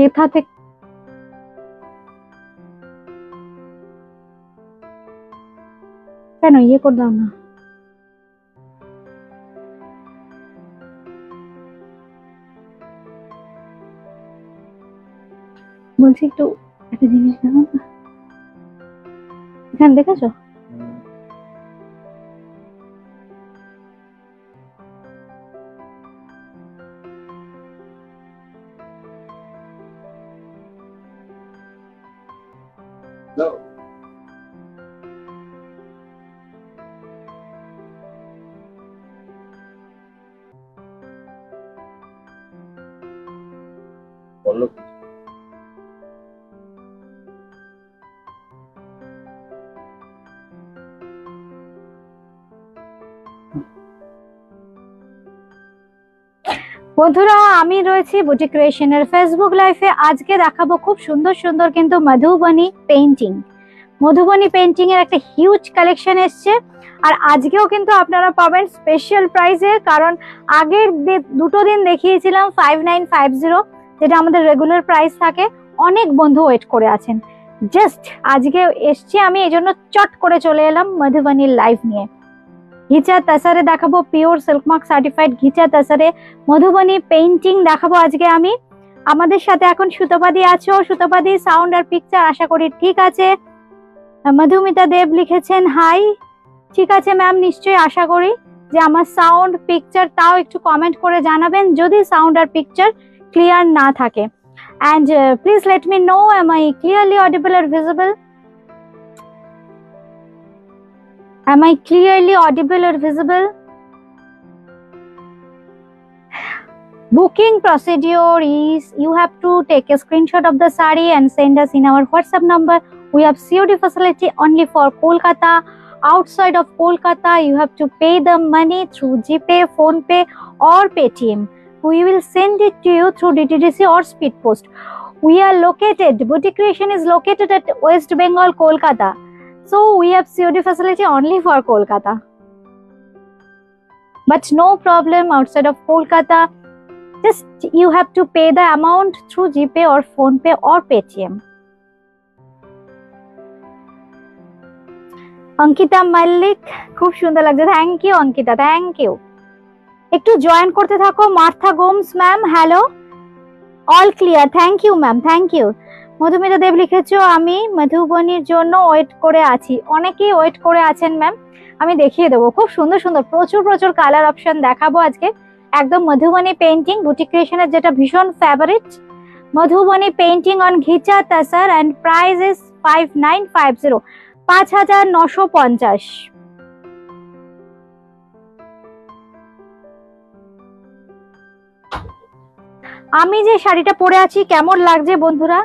কেথাতে কেন ইয়ে করে দাও না? বলছি একটু একটা জিনিস দেখো না, এখানে দেখেছো? বললো বন্ধুরা, আমি রয়েছি বুটিক ক্রিয়েশনের ফেসবুক লাইভে। আজকে দেখাবো খুব সুন্দর সুন্দর কিন্তু মধুবনী পেইন্টিং। মধুবনী পেইন্টিং এর একটা হিউজ কালেকশন এসছে, আর আজকেও কিন্তু আপনারা পাবেন স্পেশাল প্রাইসে। কারণ আগের দুটো দিন দেখিয়েছিলাম 5950, যেটা আমাদের রেগুলার প্রাইস থাকে। অনেক বন্ধু ওয়েট করে আছেন, জাস্ট আজকে এসছি আমি, এই জন্য চট করে চলে এলাম মধুবনীর লাইভ নিয়ে। ঘিচা তাসারে দেখাবো, pure silk mark certified ghicha তাসারে মধুবনী পেইন্টিং দেখাবো আজকে আমি। আমাদের সাথে এখন সুতপাদি আছো। সুতপাদি, সাউন্ড আর পিকচার আশা করি ঠিক আছে। মধুমিতা দেব লিখেছেন হাই। ঠিক আছে ম্যাম, নিশ্চয়ই আশা করি যে আমার সাউন্ড পিকচার, তাও একটু কমেন্ট করে জানাবেন যদি সাউন্ড আর পিকচার ক্লিয়ার না থাকে। And please let me no, am I clearly audible or visible? Am I clearly audible or visible? Booking procedure is you have to take a screenshot of the saree and send us in our WhatsApp number. We have COD facility only for Kolkata. Outside of Kolkata, you have to pay the money through GPay, PhonePe or Paytm. We will send it to you through DTDC or Speed Post. We are located, Boutique Creation is located at West Bengal, Kolkata. So we have COD facility only for Kolkata. But no problem outside of Kolkata. Just you have to pay the amount through GPay or PhonePe or Paytm. Ankita Mallick, খুব সুন্দর লাগছে। Thank you Ankita, thank you. একটু join করতে থাকো। Martha Gomes ma'am, hello, all clear, thank you ma'am, thank you. Madhumita Deb লিখেছো আমি মধুবনীর জন্য wait করে আছি। অনেকেই ওয়েট করে আছেন ম্যাম, আমি দেখিয়ে দেবো। খুব সুন্দর সুন্দর প্রচুর প্রচুর কালার অপশন দেখাবো আজকে। একদম মধুবনী পেইন্টিং, বুটিক ক্রিয়েশনের যেটা ভীষণ favourite. Madhubani painting on ghicha tussar and price is 5950, 5950। আমি যে শাড়িটা পরে আছি কেমন লাগছে বন্ধুরা?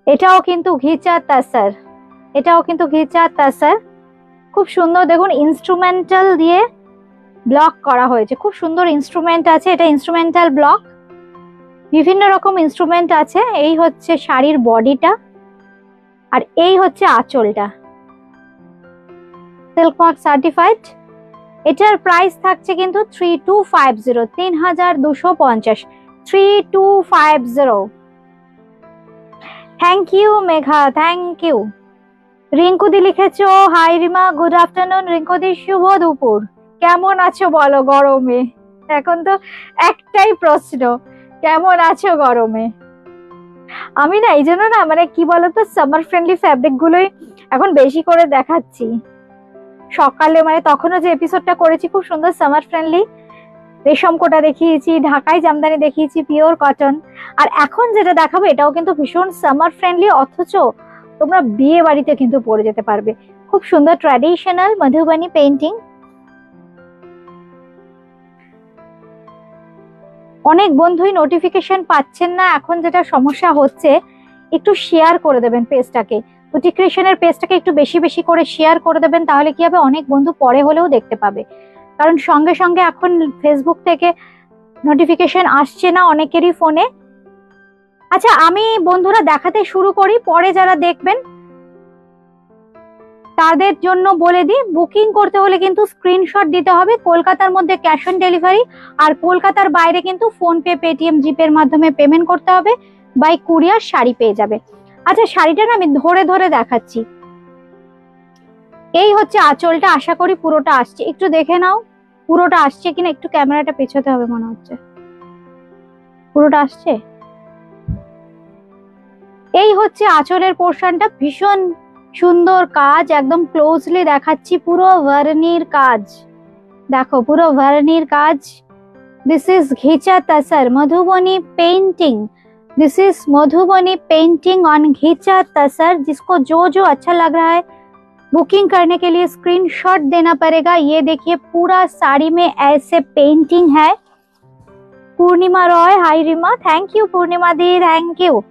এটাও কিন্তু ঘিচা তাসার, এটাও কিন্তু ঘিচা তাসার। খুব সুন্দর, দেখুন ইনস্ট্রুমেন্টাল দিয়ে ব্লক করা হয়েছে। খুব সুন্দর ইনস্ট্রুমেন্ট আছে, এটা ইনস্ট্রুমেন্টাল ব্লক, বিভিন্ন রকম ইনস্ট্রুমেন্ট আছে। এই হচ্ছে শাড়ির বডিটা, আর এই হচ্ছে আঁচলটা, সিল্ক মার্ক সার্টিফাইড। এটার প্রাইস থাকছে কিন্তু 3250, 3250, 3250। Thank you Megha, thank you. রিঙ্কুদি লিখেছো হাই রিমা, গুড আফটারনুন। রিঙ্কুদি শুভ দুপুর, কেমন আছো বলো গরমে? এখন তো একটাই প্রশ্ন, কেমন আছো গরমে? আমি না এই জন্য না, মানে কি বলতো, সামার ফ্রেন্ডলি ফ্যাব্রিক গুলোই এখন বেশি করে দেখাচ্ছি। সকালে মানে তখনও যে এপিসোডটা করেছি খুব সুন্দর সামার ফ্রেন্ডলি, রেশম কোটা দেখিয়েছি, ঢাকাই জামদানি দেখিয়েছি, পিওর কটন। আর এখন যেটা দেখাবো এটাও কিন্তু ভীষণ সামার ফ্রেন্ডলি, অথচ তোমরা বিয়ে বাড়িতে কিন্তু পরে যেতে পারবে। খুব সুন্দর ট্র্যাডিশনাল মধুবনী পেইন্টিং। অনেক বন্ধুই নোটিফিকেশন পাচ্ছেন না, এখন যেটা সমস্যা হচ্ছে, একটু শেয়ার করে দেবেন পেজটাকে, বুটিক ক্রিয়েশনের পেজটাকে একটু বেশি বেশি করে শেয়ার করে দেবেন। তাহলে কি হবে, অনেক বন্ধু পরে হলেও দেখতে পাবে। কারণ সঙ্গে সঙ্গে এখন ফেসবুক থেকে নোটিফিকেশন আসছে না অনেকেরই ফোনে। আচ্ছা, আমি বন্ধুরা দেখাতে শুরু করি, পরে যারা দেখবেন তাদের জন্য বলে দিই, বুকিং করতে হলে কিন্তু স্ক্রিনশট দিতে হবে, কলকাতার মধ্যে ক্যাশ অন ডেলিভারি, আর কলকাতার বাইরে কিন্তু ফোনপে, পেটিএম, জিপে এর মাধ্যমে পেমেন্ট করতে হবে, বাই কুরিয়ার শাড়ি পেয়ে যাবে। আচ্ছা, শাড়িটা না আমি ধরে ধরে দেখাচ্ছি। এই হচ্ছে আঁচলটা, আশা করি পুরোটা আসছে, একটু দেখে নাও পুরোটা আসছে কিনা, একটু ক্যামেরাটা পেছাতে হবে, মনে হচ্ছে পুরোটা আসছে। এই হচ্ছে আঁচলের পোর্শনটা, ভীষণ সুন্দর কাজ, একদম ক্লোজলি দেখাচ্ছি, পুরো ভার্নির কাজ, দেখো পুরো ভার্নির কাজ। This is ghicha tussar Madhubani painting, this is Madhubani painting on ghicha tussar. जिसको जो जो अच्छा लग रहा है बुकिंग करने के लिए स्क्रीनशॉट देना पड़ेगा। ये देखिए पूरा साड़ी में ऐसे पेंटिंग है। Purnima Roy, hi Rima, thank you Purnima di, thank you.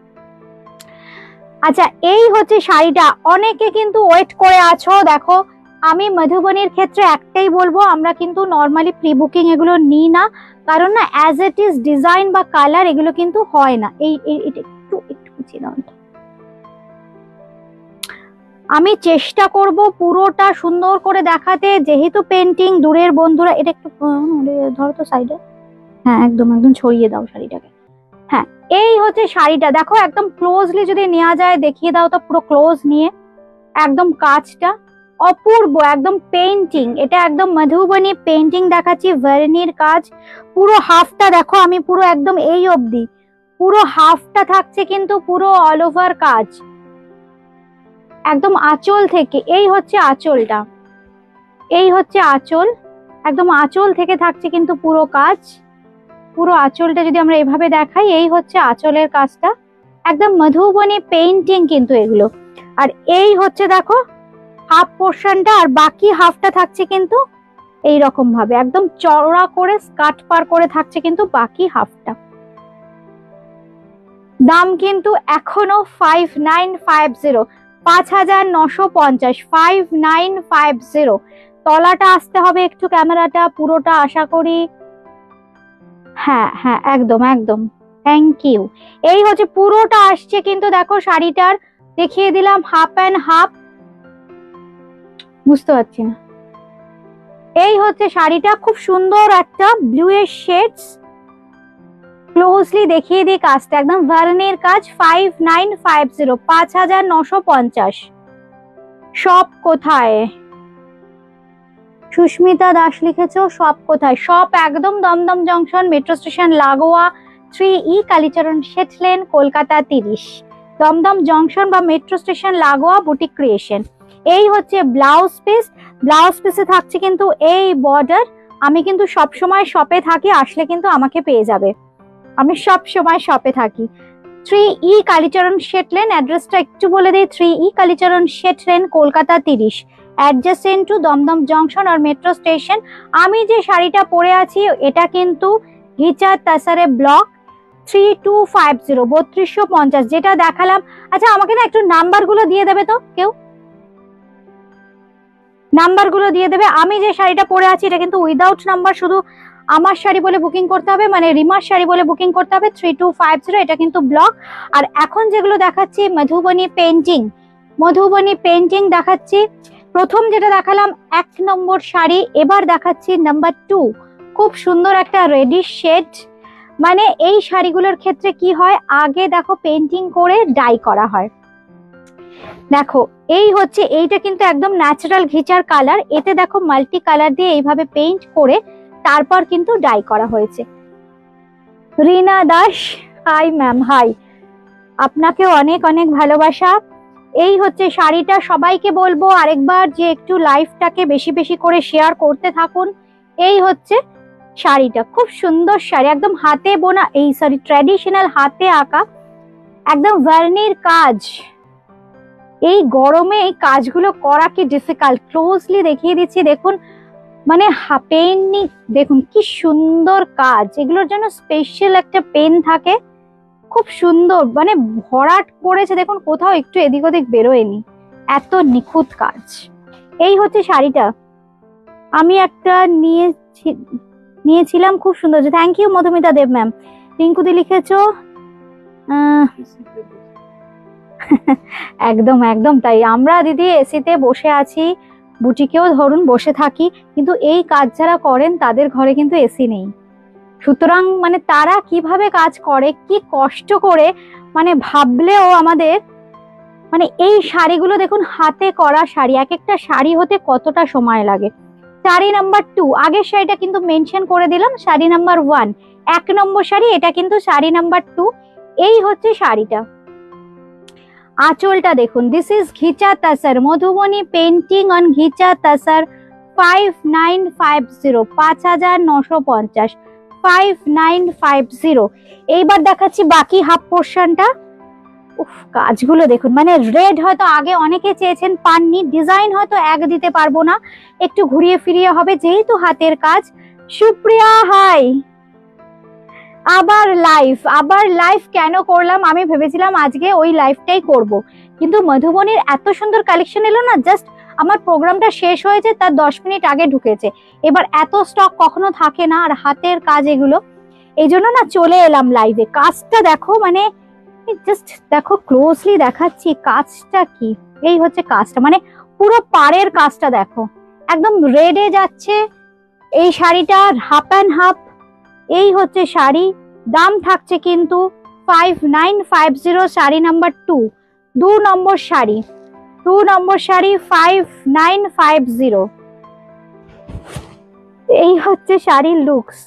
আচ্ছা, এই হচ্ছে শাড়িটা, অনেকে কিন্তু ওয়েট করে আছো। দেখো, আমি মধুবনীর ক্ষেত্রে একটাই বলবো, আমরা কিন্তু নর্মালি প্রি বুকিং এগুলো নিই না, কারণ না অ্যাজ ইট ইজ ডিজাইন বা কালার এগুলো কিন্তু হয় না। এটা একটু বুঝিয়ে দাও। আমি চেষ্টা করব পুরোটা সুন্দর করে দেখাতে, যেহেতু পেন্টিং, দূরের বন্ধুরা এটা একটু ধরো তো সাইডে, হ্যাঁ একদম একদম ছড়িয়ে দাও শাড়িটাকে। হ্যাঁ, এই হচ্ছে শাড়িটা, দেখো একদম ক্লোজলি যদি নেওয়া যায়, দেখিয়ে দাও তো পুরো ক্লোজ নিয়ে, একদম কাজটা অপূর্ব, একদম পেইন্টিং, এটা একদম মধুবনী পেইন্টিং দেখাচ্ছি, ভার্নির কাজ। পুরো হাফটা দেখো, আমি পুরো একদম এই অবধি পুরো হাফটা থাকছে কিন্তু পুরো অল ওভার কাজ, একদম আঁচল থেকে। এই হচ্ছে আঁচলটা, এই হচ্ছে আঁচল, একদম আঁচল থেকে থাকছে কিন্তু পুরো কাজ। পুরো আঁচলটা যদি আমরা এভাবে দেখাই, এই হচ্ছে আঁচলের কাজটা, একদম মধুবনী পেইন্টিং কিন্তু এগুলো। আর এই হচ্ছে দেখো হাফ পোর্শনটা, আর বাকি হাফটা থাকছে কিন্তু এই রকম ভাবে একদম চওড়া করে স্কার্ট পার করে থাকছে কিন্তু বাকি হাফটা। দাম কিন্তু এখনো 5950, 5950, 5950। তলাটা আসতে হবে একটু, ক্যামেরাটা পুরোটা আশা করি, হ্যাঁ হ্যাঁ একদম একদম, থ্যাংক ইউ। এই হচ্ছে পুরোটা আসছে কিন্তু, দেখো শাড়িটার দেখিয়ে দিলাম হাফ অ্যান্ড হাফ, বুঝতে পারছি না। এই হচ্ছে শাড়িটা, খুব সুন্দর একটা ব্লু এর শেডস, ক্লোজলি দেখিয়ে দিই কাজটা, একদম ভার্নির কাজ। 5950, 5950। শপ কোথায়? সুস্মিতা দাস লিখেছো, শপ কোথায়? শপ একদম দমদম জংশন, মেট্রো স্টেশন লাগোয়া, 3E Kalicharan Seth lane, Kolkata 30। Dumdum junction বা মেট্রো স্টেশন লাগোয়া, বুটিক ক্রিয়েশন। এই হচ্ছে ব্লাউজ পিস, ব্লাউজ পিসে থাকছে কিন্তু এই বর্ডার। আমি কিন্তু সব সময় শপে থাকি, আসলে কিন্তু আমাকে পেয়ে যাবে, আমি সব সময় শপে থাকি। 3E কালীচরণ শেঠ লেন, অ্যাড্রেসটা একটু বলে দিই, 3E Kalicharan Seth lane, Kolkata 30, adjacent to Dumdum junction আর মেট্রো স্টেশন। আমি যে শাড়িটা পরে আছি এটা কিন্তু ঘিচা তসরে ব্লক 3250, 3250 যেটা দেখালাম। আচ্ছা, আমাকে না একটু নাম্বার গুলো দিয়ে দেবে তো, কেউ নাম্বার গুলো দিয়ে দেবে। আমি যে শাড়িটা পরে আছি এটা কিন্তু উইদাউট নাম্বার, শুধু আমার শাড়ি বলে বুকিং করতে হবে, মানে রিমার শাড়ি বলে বুকিং করতে হবে। 3250, এটা কিন্তু ব্লক। আর এখন যেগুলো দেখাচ্ছি মধুবনী পেইন্টিং, মধুবনী পেইন্টিং দেখাচ্ছি। প্রথম যেটা দেখালাম 1 নম্বর শাড়ি, এবার দেখাচ্ছি নাম্বার 2, খুব সুন্দর একটা রেডিশ শেড। মানে এই শাড়িগুলোর ক্ষেত্রে কি হয়, আগে দেখো পেইন্টিং করে ডাই করা হয়। দেখো এই হচ্ছে, এইটা কিন্তু একদম ন্যাচারাল ঘিচার কালার, এতে দেখো মাল্টি কালার দিয়ে এইভাবে পেইন্ট করে তারপর কিন্তু ডাই করা হয়েছে। রিনা দাস, হাই ম্যাম, হাই, আপনাকে অনেক অনেক ভালোবাসা। এই হচ্ছে শাড়িটা, সবাইকে বলবো আরেকবার যে একটু লাইভটাকে বেশি বেশি করে শেয়ার করতে থাকুন। এই হচ্ছে শাড়িটা, খুব সুন্দর শাড়ি, একদম হাতে বোনা, এই সরি ট্র্যাডিশনাল হাতে আঁকা, একদম ভার্নির কাজ। এই গরমে এই কাজগুলো করা কি ডিফিকাল্ট, ক্লোজলি দেখিয়ে দিচ্ছি, দেখুন মানে পেন, দেখুন কি সুন্দর কাজ। এগুলোর জন্য স্পেশাল একটা পেন থাকে, খুব সুন্দর, মানে ভরাট করেছে, দেখুন কোথাও একটু এদিক ওদিক বেরোয়নি, এত নিখুঁত কাজ। এই হচ্ছে শাড়িটা, আমি একটা নিয়েছিলাম, খুব সুন্দর। Thank you Madhumita Deb ma'am. রিঙ্কুদি লিখেছো, একদম একদম তাই। আমরা দিদি এসিতে বসে আছি, বুটিকেও ধরুন বসে থাকি, কিন্তু এই কাজ যারা করেন তাদের ঘরে কিন্তু এসি নেই। সুতরাং মানে তারা কিভাবে কাজ করে, কি কষ্ট করে, মানে ভাবলেও আমাদের মানে এই শাড়িগুলো দেখুন, হাতে করা শাড়ি, এক একটা শাড়ি হতে কতটা সময় লাগে। শাড়ি নাম্বার 2, আগের শাড়িটা কিন্তু মেনশন করে দিলাম, শাড়ি নাম্বার 1 1 নম্বর শাড়ি, এটা কিন্তু শাড়ি নাম্বার 2। এই হচ্ছে শাড়িটা। আঁচলটা দেখুন, this is ghicha tussar, Madhubani painting on ghicha tussar, 5950, 5950, 5950। এইবার দেখাচ্ছি বাকি হাফ পোর্শনটা। উফ, কাজগুলো দেখুন, মানে রেড হয়তো আগে অনেকে চেয়েছেন পাননি, ডিজাইন হয়তো এক দিতে পারবো না, একটু ঘুরিয়ে ফিরিয়ে হবে যেহেতু হাতের কাজ। সুপ্রিয়া হাই, আবার লাইভ কেন করলাম, আমি ভেবেছিলাম আজকে ওই লাইভটাই করব, কিন্তু মধুবনীর এত সুন্দর কালেকশন এলো না, জাস্ট আমার প্রোগ্রামটা শেষ হয়েছে তার 10 মিনিট আগে ঢুকেছে। এবার এত স্টক কখনো থাকে না, আর হাতের কাজ এগুলো, এই জন্য না চলে এলাম লাইভে। কাজটা দেখো, মানে জাস্ট দেখো, ক্লোজলি দেখাচ্ছি কাজটা কি। এই হচ্ছে কাজটা, মানে পুরো পাড়ের কাজটা দেখো, একদম রেডে যাচ্ছে এই শাড়িটা, হাফ অ্যান্ড হাফ। এই হচ্ছে শাড়ি, দাম থাকছে কিন্তু 5950, শাড়ি নাম্বার 2, 2 নম্বর শাড়ি, 2 নম্বর শাড়ি 5950। এই হচ্ছে শাড়ির লুকস,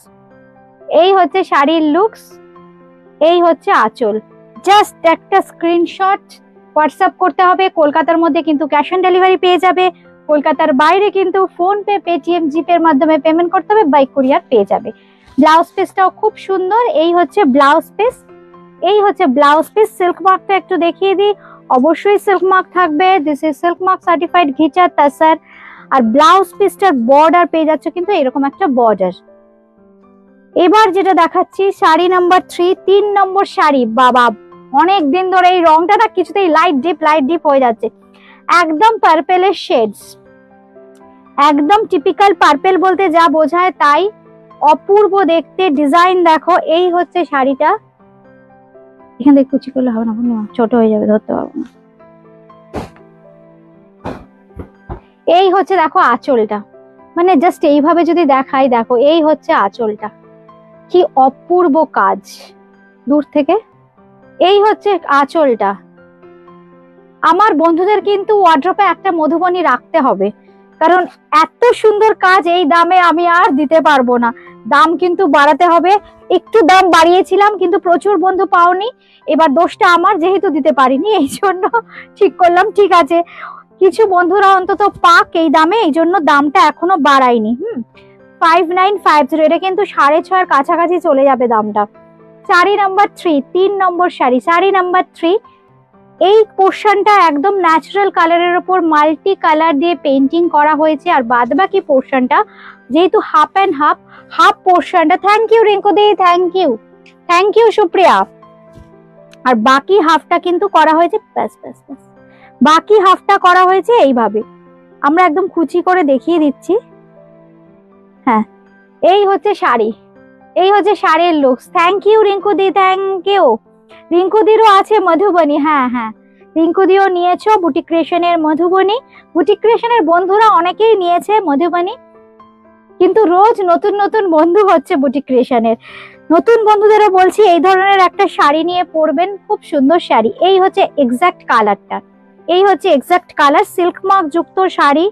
এই হচ্ছে শাড়ির লুকস, এই হচ্ছে আঁচল। জাস্ট একটা স্ক্রিনশট হোয়াটসঅ্যাপ করতে হবে। কলকাতার মধ্যে কিন্তু ক্যাশ অন ডেলিভারি পেয়ে যাবে, কলকাতার বাইরে কিন্তু ফোন পে, পেটিএম, জিপের মাধ্যমে পেমেন্ট করতে হবে, বাই কুরিয়ার পেয়ে যাবে। ব্লাউজ পিসটাও খুব সুন্দর, এই হচ্ছে ব্লাউজ পিস, এই হচ্ছে ব্লাউজ পিস। সিল্ক মার্কটা একটু দেখিয়ে দিই, অবশ্যই সিল্ক মার্ক থাকবে, this is silk mark certified ghicha tussar. আর ব্লাউজ পিসটার বর্ডার পেয়ে যাচ্ছে কিন্তু এরকম একটা বর্ডার। এবার যেটা দেখাচ্ছি শাড়ি নাম্বার 3, 3 নম্বর শাড়ি। বাবা, অনেক দিন ধরে এই রংটা না কিছুতেই লাইট ডিপ হয়ে যাচ্ছে, একদম পার্পেলের শেডস, একদম টিপিক্যাল পার্পেল বলতে যা বোঝায় তাই, অপূর্ব দেখতে। ডিজাইন দেখো, এই হচ্ছে শাড়িটা, এখান থেকে কুচি করলে হবে না, ছোট হয়ে যাবে, ধরতে পারবো না। এই হচ্ছে দেখো আঁচলটা, মানে জাস্ট এইভাবে যদি দেখাই, দেখো এই হচ্ছে আঁচলটা, কি অপূর্ব কাজ দূর থেকে। এই হচ্ছে আঁচলটা। আমার বন্ধুদের কিন্তু ওয়ার্ড্রপে একটা মধুবনী রাখতে হবে, কারণ এত সুন্দর কাজ এই দামে আমি আর দিতে পারবো না, দাম কিন্তু বাড়াতে হবে। একটু দাম বাড়িয়েছিলাম কিন্তু প্রচুর বন্ধু পাওনি, এবার দোষটা আমার, যেহেতু দিতে পারিনি, এই জন্য ঠিক করলাম ঠিক আছে কিছু বন্ধুরা অন্তত পাক এই দামে, এই জন্য দামটা এখনো বাড়াইনি। 5950, এটা কিন্তু 6.5 কাছাকাছি চলে যাবে দামটা। শাড়ি নাম্বার 3, 3 নম্বর শাড়ি, শাড়ি নাম্বার 3। এই পোর্শনটা একদম ন্যাচারাল কালারের উপর মাল্টি কালার দিয়ে পেন্টিং করা হয়েছে, আর বাদবাকি পোর্শনটা যেহেতু হাফ অ্যান্ড হাফ, হাফ পোর্শনটা, thank you Rinku di, thank you Supriya. আর বাকি হাফটা কিন্তু করা হয়েছে বাকি হাফটা করা হয়েছে এইভাবে, আমরা একদম কুচি করে দেখিয়ে দিচ্ছি। হ্যাঁ, এই হচ্ছে শাড়ি, এই হচ্ছে শাড়ির looks. Thank you Rinku di, thank you. Rinku দিরও আছে মধুবনী, হ্যাঁ হ্যাঁ, রিঙ্কু দিও নিয়েছো বুটিক ক্রিয়েশনের মধুবনী। বুটিক ক্রিয়েশনের বন্ধুরা অনেকেই নিয়েছে মধুবনী, কিন্তু রোজ নতুন নতুন বন্ধু হচ্ছে বুটিক ক্রিয়েশনের। নতুন বন্ধুদেরও বলছি এই ধরনের একটা শাড়ি নিয়ে পরবেন, খুব সুন্দর শাড়ি। এই হচ্ছে এক্সাক্ট কালারটা, এই হচ্ছে এক্সাক্ট কালার, সিল্ক মার্ক যুক্ত শাড়ি।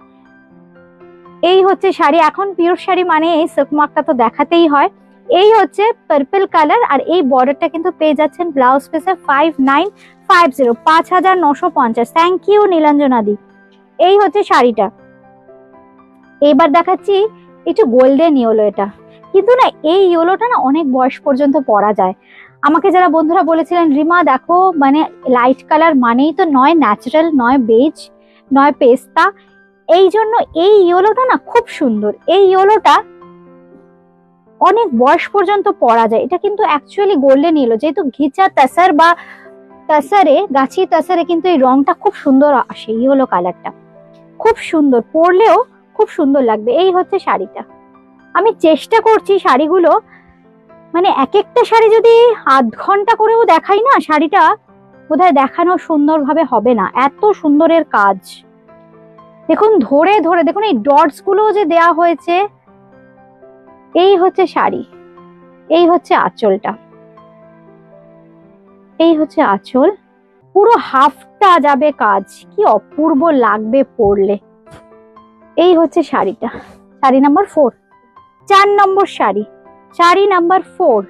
এই হচ্ছে শাড়ি, এখন পিওর শাড়ি মানে এই সিল্ক মার্কটা তো দেখাতেই হয়। এই হচ্ছে পার্পল কালার, আর এই বর্ডারটা কিন্তু পেয়ে যাচ্ছেন ব্লাউজ পিসে 5950, 5950। থ্যাংক ইউ নীলাঞ্জনা দি। এই হচ্ছে শাড়িটা। এইবার দেখাচ্ছি একটু গোল্ডেন ইয়েলো, এটা কিন্তু না এই ইয়েলোটা না অনেক বয়স পর্যন্ত পরা যায়। আমাকে যারা বন্ধুরা বলেছিলেন রিমা দেখো, মানে লাইট কালার মানেই তো নয় ন্যাচারাল, নয় বেজ, নয় পেস্তা, এই জন্য এই ইয়েলোটা না খুব সুন্দর। এই ইয়েলোটা অনেক বয়স পর্যন্ত পরা যায়। এটা কিন্তু অ্যাকচুয়ালি গোল্ডেন ইয়েলো, যেহেতু ঘিচা তাসার বা তাসারে, গাছি তাসারে কিন্তু এই রংটা খুব সুন্দর আসে, ইয়েলো কালারটা খুব সুন্দর, পরলেও খুব সুন্দর লাগবে। এই হচ্ছে শাড়িটা। আমি চেষ্টা করছি শাড়িগুলো, মানে এক একটা শাড়ি যদি আধ ঘন্টা করেও দেখাই না, শাড়িটা বোধহয় দেখানো সুন্দরভাবে হবে না, এত সুন্দরের কাজ। দেখুন ধরে ধরে দেখুন এই ডটস গুলো যে দেয়া হয়েছে। এই হচ্ছে শাড়ি, এই হচ্ছে আঁচলটা, এই হচ্ছে আঁচল, পুরো হাফটা যাবে কাজ, কি অপূর্ব লাগবে পরলে। এই হচ্ছে শাড়িটা, শাড়ি নাম্বার 4, 4 নম্বর শাড়ি, শাড়ি নাম্বার 4।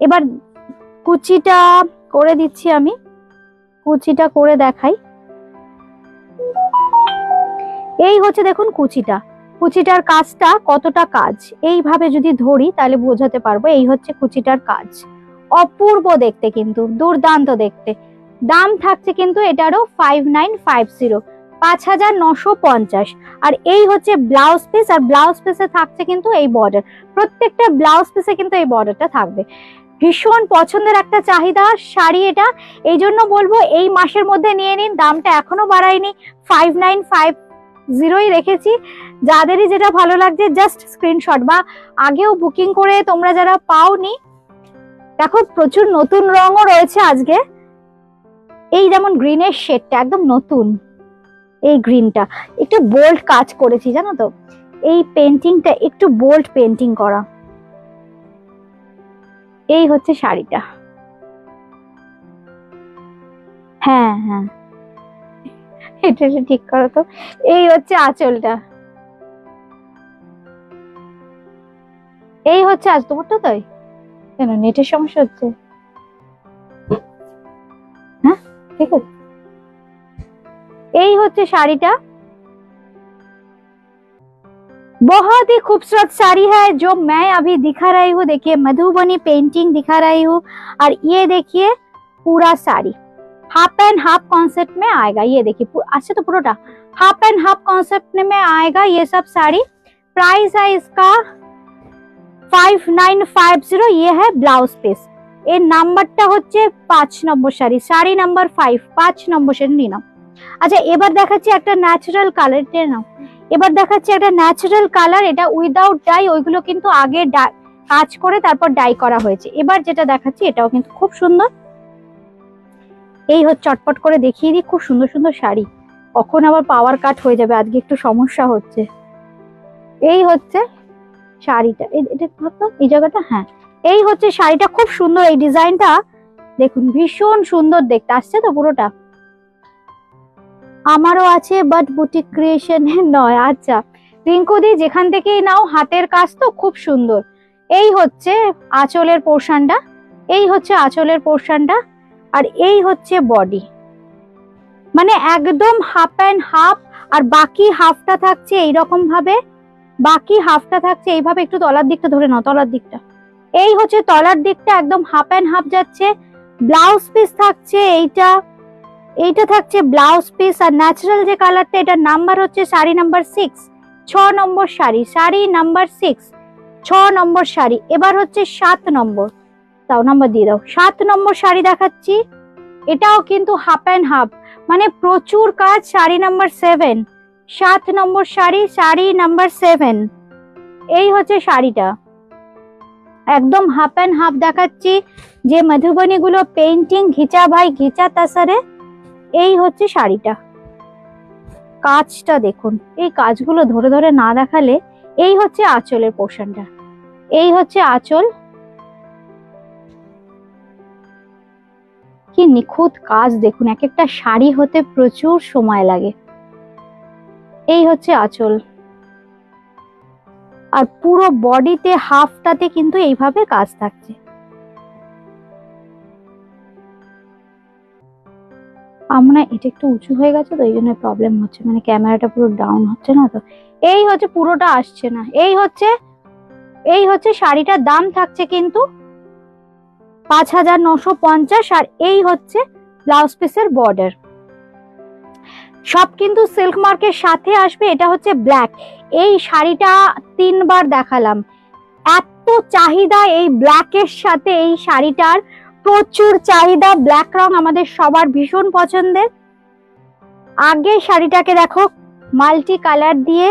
এবার কুচিটা করে দিচ্ছি আমি, কুচিটা করে দেখাই। এই হচ্ছে দেখুন কুচিটা, কুচিটার কাজটা কতটা কাজ, এইভাবে যদি ধরি তাহলে বোঝাতে পারবো। এই হচ্ছে কুচিটার কাজ, অপূর্ব দেখতে, কিন্তু দুর্দান্ত দেখতে। দাম থাকছে কিন্তু এটারও 5950, 5950। আর এই হচ্ছে ব্লাউজ পিস, আর ব্লাউজ পিসে থাকছে কিন্তু এই বর্ডার, প্রত্যেকটা ব্লাউজ পিসে কিন্তু এই বর্ডারটা থাকবে। ভীষণ পছন্দের একটা চাহিদা শাড়ি এটা, এই জন্য বলবো এই মাসের মধ্যে নিয়ে নিন। দামটা এখনো বাড়াইনি, 5950 রেখেছি। যাদেরই যেটা ভালো লাগছে জাস্ট স্ক্রিনশট, বা আগেও বুকিং করে তোমরা যারা পাওনি, দেখো প্রচুর নতুন রঙও রয়েছে আজকে। এই যেমন গ্রিনের শেডটা একদম নতুন, এই গ্রিনটা একটু বোল্ড কাজ করেছি জানো তো, এই পেন্টিংটা একটু বোল্ড পেন্টিং করা। এই হচ্ছে শাড়িটা, হ্যাঁ হ্যাঁ এটা ঠিক করো তো। এই হচ্ছে আঁচলটা, এই হচ্ছে আজ তোমারটা তাই কেন নেটের সমস্যা হচ্ছে? হ্যাঁ ঠিক আছে, এই হচ্ছে শাড়িটা। बहुत ही खूबसूरत साड़ी है जो मैं अभी दिखा रही हूँ। देखिए मधुबनी पेंटिंग दिखा रही हूँ, और ये देखिए पूरा sari half and half concept में आएगा। ये देखिए अच्छा तो पूरा हाफ एंड हाफ कॉन्सेप्ट में आएगा ये सब साड़ी। प्राइस है इसका 5950। ये है ब्लाउज पीस। এর নাম্বারটা হচ্ছে 5 নম্বর শাড়ি, শাড়ি নাম্বার 5, 5 নম্বর শাড়ি নিয়ে নাও। আচ্ছা এবার দেখাচ্ছি একটা ন্যাচারাল কালার, টেনে নাও। এবার দেখাচ্ছি একটা ন্যাচারাল কালার, এটা উইদাউট ডাই, ওইগুলো কিন্তু আগে কাজ করে তারপর ডাই করা হয়েছে। এবার যেটা দেখাচ্ছি এটাও কিন্তু খুব সুন্দর। এই হচ্ছে চটপট করে দেখিয়ে দিই, খুব সুন্দর সুন্দর শাড়ি, কখন আবার পাওয়ার কাট হয়ে যাবে, আজকে একটু সমস্যা হচ্ছে। এই হচ্ছে শাড়িটা, এটা ভাবতো এই জায়গাটা, হ্যাঁ এই হচ্ছে শাড়িটা, খুব সুন্দর এই ডিজাইনটা দেখুন, ভীষণ সুন্দর দেখতে আসছে তো পুরোটা। আমারও আছে বাট বুটিক ক্রিয়েশনের নয়। আচ্ছা রিঙ্কুদি যেখান থেকেই নাও, হাতের কাজ তো খুব সুন্দর। এই হচ্ছে আঁচলের পোর্শনটা, এই হচ্ছে আঁচলের পোর্শনটা, আর এই হচ্ছে বডি, মানে একদম হাফ অ্যান্ড হাফ। আর বাকি হাফটা থাকছে এইরকম ভাবে, বাকি হাফটা থাকছে এইভাবে। একটু তলার দিকটা ধরে নাও, তলার দিকটা, এই হচ্ছে তলার দিকটা একদম হাফ অ্যান্ড হাফ যাচ্ছে। ব্লাউজ পিস থাকছে এইটা, এইটা থাকছে ব্লাউজ পিস। আর ন্যাচারাল যে কালারটা, এটার নাম্বার হচ্ছে শাড়ি নাম্বার 6, 6 নম্বর শাড়ি, শাড়ি নাম্বার 6, 6 নম্বর শাড়ি। এবার হচ্ছে 7 নম্বর, তাও নাম্বার দিয়ে দাও। 7 নম্বর শাড়ি দেখাচ্ছি, এটাও কিন্তু হাফ অ্যান্ড হাফ, মানে প্রচুর কাজ। শাড়ি নাম্বার 7, 7 নম্বর শাড়ি, শাড়ি নাম্বার 7। এই হচ্ছে শাড়িটা, একদম হাফ অ্যান্ড হাফ দেখাচ্ছি। যে মধুবনী গুলো পেন্টিং ঘিচা ভাই ঘিচা তাসারে, এই হচ্ছে শাড়িটা। কাজটা দেখুন, এই কাজগুলো ধরে ধরে না দেখালে। এই হচ্ছে আঁচলের পোর্শনটা, এই হচ্ছে আঁচল, কি নিখুঁত কাজ দেখুন। এক একটা শাড়ি হতে প্রচুর সময় লাগে। এই হচ্ছে আঁচল, আর পুরো বডিতে হাফটাতে কিন্তু এইভাবে কাজ থাকছে। আমরা এটা একটু উঁচু হয়ে গেছে তো এই জন্য প্রবলেম হচ্ছে, মানে ক্যামেরাটা পুরো ডাউন হচ্ছে না তো। এই হচ্ছে পুরোটা আসছে না। এই হচ্ছে শাড়িটার দাম থাকছে কিন্তু 5950। আর এই হচ্ছে ব্লাউজ পিসের বর্ডার, সব কিন্তু সিল্ক মার্কের সাথে আসবে। এটা হচ্ছে ব্ল্যাক, এই শাড়িটা 3 বার দেখালাম, এত চাহিদা এই ব্ল্যাকের সাথে। এই শাড়িটার প্রচুর চাহিদা, ব্ল্যাক রং আমাদের সবার ভীষণ পছন্দের। আগে শাড়িটাকে দেখো, মাল্টি কালার দিয়ে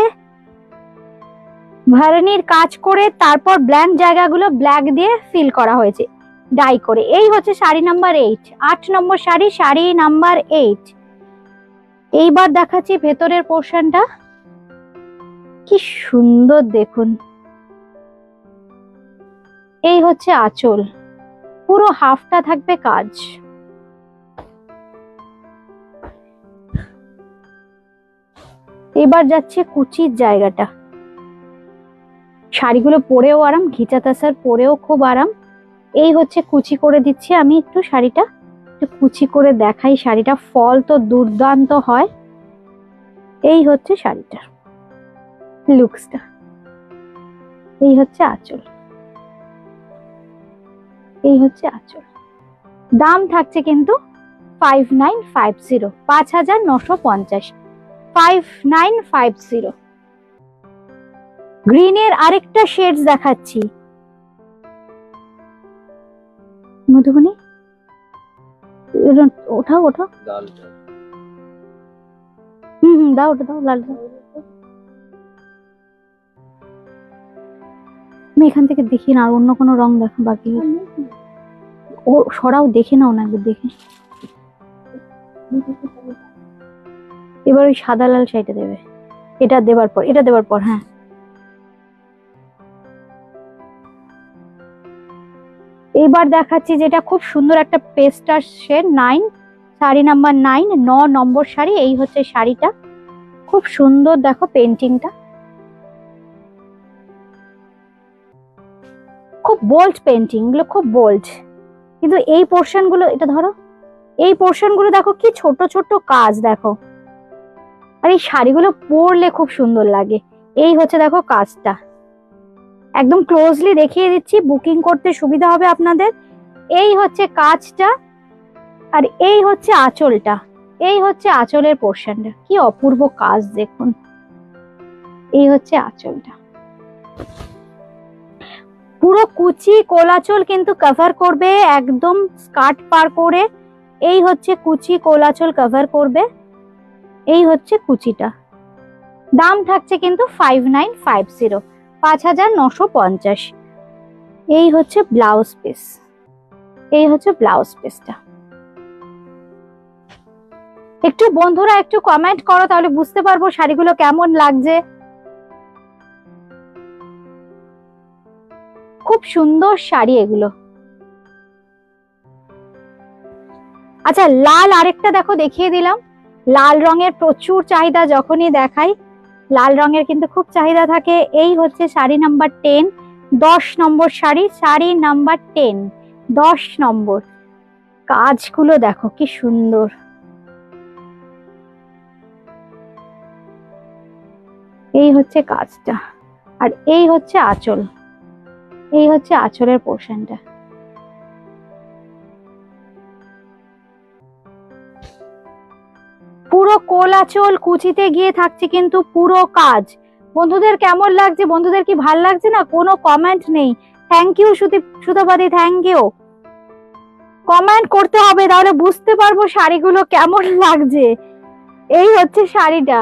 ভার্নির কাজ করে তারপর ব্ল্যাঙ্ক জায়গাগুলো ব্ল্যাক দিয়ে ফিল করা হয়েছে। ডাই করে। এই হচ্ছে শাড়ি নাম্বার 8, 8 নম্বর শাড়ি, শাড়ি নাম্বার 8। এইবার দেখাচ্ছি ভেতরের পোর্শনটা, কি সুন্দর দেখুন। এই হচ্ছে আঁচল, পুরো হাফটা থাকবে কাজ। এবার যাচ্ছে কুচির জায়গাটা। শাড়িগুলো পরেও আরাম, ঘিচা তাসার পরেও খুব আরাম। এই হচ্ছে কুচি করে দিচ্ছি আমি, একটু শাড়িটা একটু কুচি করে দেখাই। শাড়িটা ফল তো দুর্দান্ত হয়। এই হচ্ছে শাড়িটার লুকসটা, এই হচ্ছে আঁচল, এই হচ্ছে আঁচল। দাম থাকছে কিন্তু 5950, 5950, 5950। গ্রিনের আরেকটা শেডস দেখাচ্ছি মধুবনী, ওঠাও ওঠাও, দাও ওটা দাও, লাল দাও। আমি এখান থেকে দেখি না, আর অন্য কোনো রং দেখো বাকি। ও সরাও, দেখে নাও না একবার, দেখে। এবার ওই সাদা লাল শাড়িটা দেবে, এটা দেবার পর, এটা দেবার পর। হ্যাঁ, এবার দেখাচ্ছি যেটা খুব সুন্দর একটা পেস্টার শেড, 9, শাড়ি নাম্বার 9, 9 নম্বর শাড়ি। এই হচ্ছে শাড়িটা, খুব সুন্দর দেখো পেন্টিংটা, খুব বোল্ড পেন্টিং গুলো, খুব বোল্ড। কিন্তু এই পোর্শন গুলো, এটা ধরো, এই পোর্শন গুলো দেখো কি ছোট ছোট কাজ দেখো। আর এই শাড়িগুলো পরলে খুব সুন্দর লাগে। এই হচ্ছে দেখো কাজটা, একদম ক্লোজলি দেখিয়ে দিচ্ছি, বুকিং করতে সুবিধা হবে আপনাদের। এই হচ্ছে কাজটা, আর এই হচ্ছে আঁচলটা, এই হচ্ছে আঁচলের পোর্শনটা, কি অপূর্ব কাজ দেখুন। এই হচ্ছে আঁচলটা, পুরো কুচি কোলাচল কিন্তু কভার করবে, একদম স্কার্ট পার করে। এই হচ্ছে কুচি কোলাচল কভার করবে, এই হচ্ছে কুচিটা। দাম থাকছে কিন্তু 5950, 5950। এই হচ্ছে ব্লাউজ পিস, এই হচ্ছে ব্লাউজ পিসটা। একটু বন্ধুরা একটু কমেন্ট করো, তাহলে বুঝতে পারবো শাড়িগুলো কেমন লাগছে। খুব সুন্দর শাড়ি এগুলো। আচ্ছা, লাল আরেকটা দেখো, দেখিয়ে দিলাম। লাল রঙের প্রচুর চাহিদা, যখনই দেখাই লাল রঙের কিন্তু খুব চাহিদা থাকে। এই হচ্ছে শাড়ি নাম্বার 10, 10 নম্বর শাড়ি, শাড়ি নাম্বার 10, 10 নম্বর। কাজগুলো দেখো কি সুন্দর। এই হচ্ছে কাজটা, আর এই হচ্ছে আঁচল, এই হচ্ছে আঁচলের পোর্শনটা। পুরো কোল আঁচল, কুচিতে গিয়ে থাকছে কিন্তু পুরো কাজ। বন্ধুদের কেমন লাগছে? বন্ধুদের কি ভাল লাগছে? না কোনো কমেন্ট নেই। থ্যাংক ইউ সুতপাদি, থ্যাংক ইউ। কমেন্ট করতে হবে, তাহলে বুঝতে পারবো শাড়িগুলো কেমন লাগছে। এই হচ্ছে শাড়িটা।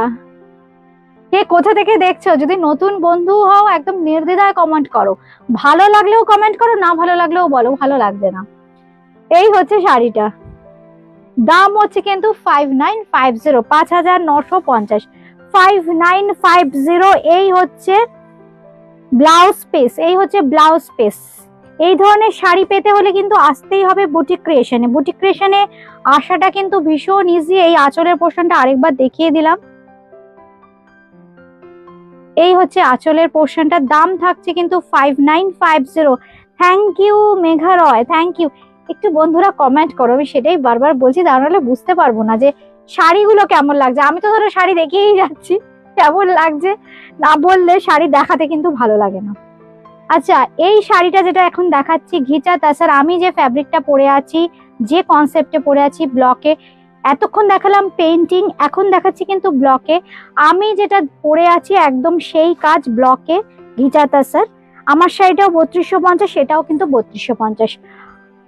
কে কোথা থেকে দেখছো? যদি নতুন বন্ধু হও একদম নির্দ্বিধায় কমেন্ট করো, ভালো লাগলেও কমেন্ট করো, না ভালো লাগলেও বলো ভালো লাগছে না। এই হচ্ছে শাড়িটা, দাম হচ্ছে কিন্তু 5950, 5950, 5950। এই হচ্ছে ব্লাউজ পিস, এই হচ্ছে ব্লাউজ পিস। এই ধরনের শাড়ি পেতে হলে কিন্তু আসতেই হবে বুটিক ক্রিয়েশনে। বুটিক ক্রিয়েশনে আসাটা কিন্তু ভীষণ ইজি। এই আঁচলের পোর্শনটা আরেকবার দেখিয়ে দিলাম, এই হচ্ছে আঁচলের পোর্শনটার দাম থাকছে কিন্তু 5950। Thank you Megha Roy, thank you. একটু বন্ধুরা কমেন্ট করো, আমি সেটাই বারবার বলছি, তাহলে বুঝতে পারবো না যে শাড়িগুলো কেমন লাগছে। আমি তো ধরো শাড়ি দেখেই যাচ্ছি কেমন লাগছে, না বললে শাড়ি দেখাতে কিন্তু ভালো লাগে না। আচ্ছা, এই শাড়িটা যেটা এখন দেখাচ্ছি ঘিচা তাছাড়া, আমি যে ফ্যাব্রিকটা পরে আছি, যে কনসেপ্টে পরে আছি ব্লকে, এতক্ষণ দেখালাম পেইন্টিং, এখন দেখাচ্ছি কিন্তু ব্লকে। আমি যেটা পরে আছি একদম সেই কাজ ব্লকে, ঘিচা তাছার। আমার শাড়িটাও 3250, সেটাও কিন্তু 3250।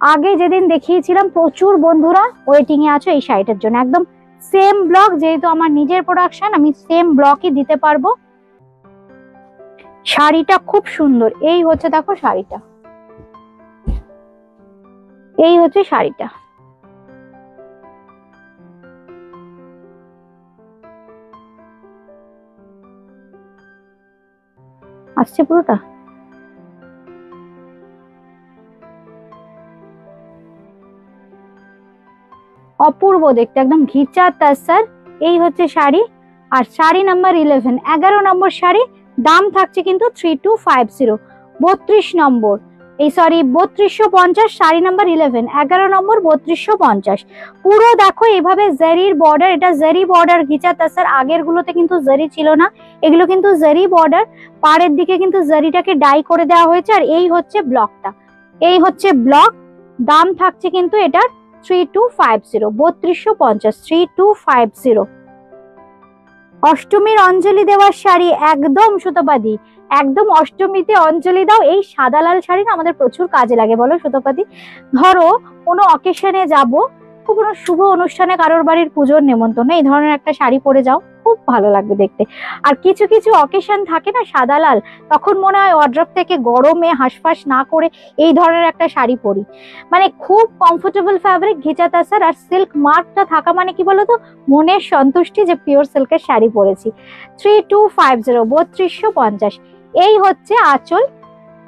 আগে যেদিন দেখিয়েছিলাম প্রচুর বন্ধুরা ওয়েটিং এ আছো এই শাড়িটার জন্য। একদম সেম ব্লক, যেহেতু আমার নিজের প্রোডাকশন, আমি সেম ব্লকই দিতে পারবো। শাড়িটা খুব সুন্দর। এই হচ্ছে দেখো শাড়িটা, এই হচ্ছে শাড়িটা। আসছে পুরোটা। অপূর্ব দেখতে, একদম ঘিচা তাসার। এই হচ্ছে শাড়ি। আর শাড়ি নাম্বার 11, 11 নম্বর শাড়ি। দাম থাকছে কিন্তু 3250। 32 নম্বর, এই সরি 3250, শাড়ি নাম্বার 11, 11 নম্বর 3250। পুরো দেখো এইভাবে জারির বর্ডার, এটা জারি বর্ডার ঘিচা তাসার। আগের গুলোতে কিন্তু জারি ছিল না, এগুলো কিন্তু জারি বর্ডার। পাড়ের দিকে কিন্তু জারিটাকে ডাই করে দেওয়া হয়েছে। আর এই হচ্ছে ব্লকটা, এই হচ্ছে ব্লক। দাম থাকছে কিন্তু এটার 3250, 3250, 3250। অষ্টমীর অঞ্জলি দেওয়ার শাড়ি, একদম সুতোপাদি, একদম অষ্টমীতে অঞ্জলি দাও। এই সাদা লাল শাড়ি না আমাদের প্রচুর কাজে লাগে, বলো সুতোপাদি। ধরো কোনো অকেশনে যাব, কোনো শুভ অনুষ্ঠানে, কারোর বাড়ির পুজোর নেমন্তন্ন, এই ধরনের একটা শাড়ি পরে যাও, খুব ভালো লাগবে দেখতে। আর কিছু কিছু অকেশন থাকে না সাদা লাল, তখন মনে হয় ওয়ার্ড্রপ থেকে গরমে হাঁসফাঁস না করে এই ধরনের একটা শাড়ি পরি। মানে খুব কমফোর্টেবল ফ্যাব্রিক, ঘিচা তাসার। আর সিল্ক মার্কটা থাকা মানে কি বলতো, মনের সন্তুষ্টি যে পিওর সিল্কের শাড়ি পরেছি। 3250, 3250। এই হচ্ছে আঁচল।